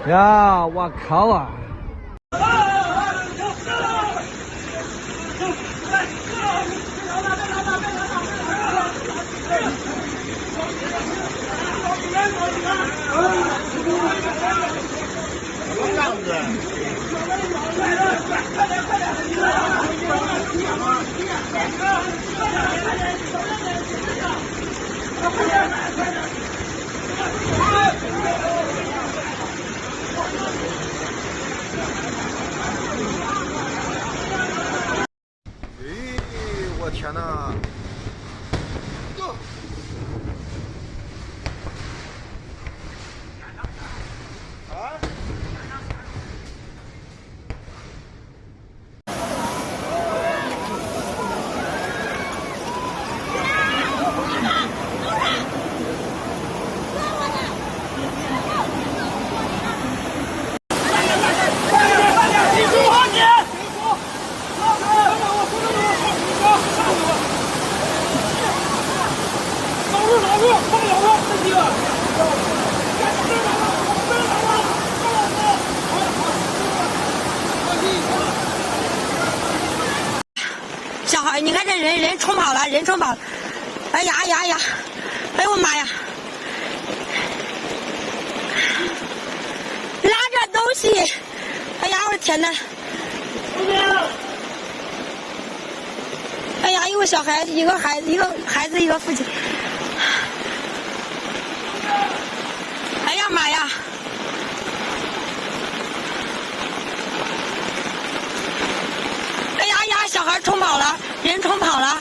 呀，我靠啊！这样子。我天哪！小孩，你看这人冲跑了，人冲跑了！哎呀呀呀！哎呦我妈呀！拉着东西！哎呀我的天哪！哎呀，一个小孩子，一个孩子，一个父亲。哎呀妈呀！哎呀呀，小孩冲跑了，人冲跑了。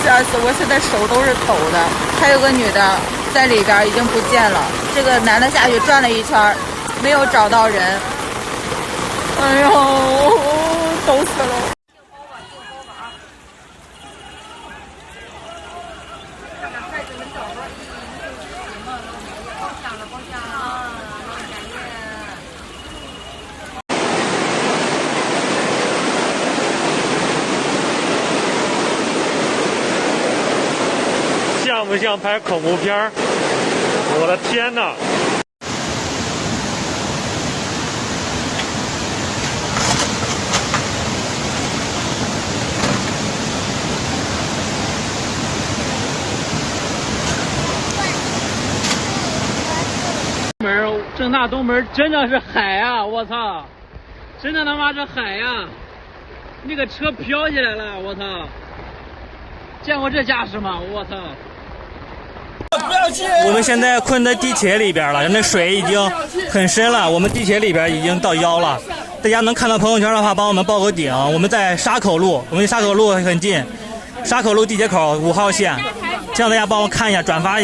吓死！我现在手都是抖的。还有个女的在里边已经不见了，这个男的下去转了一圈，没有找到人。哎呦，抖死了！像不像拍恐怖片儿？我的天哪！门正大东门真的是海啊！我操，真的他妈是海呀！那个车飘起来了，我操！见过这架势吗？我操！我们现在困在地铁里边了，那水已经很深了，我们地铁里边已经到腰了。大家能看到朋友圈的话，帮我们报个顶。我们在沙口路，我们离沙口路很近，沙口路地铁口5号线，希望大家帮我看一下，转发一下。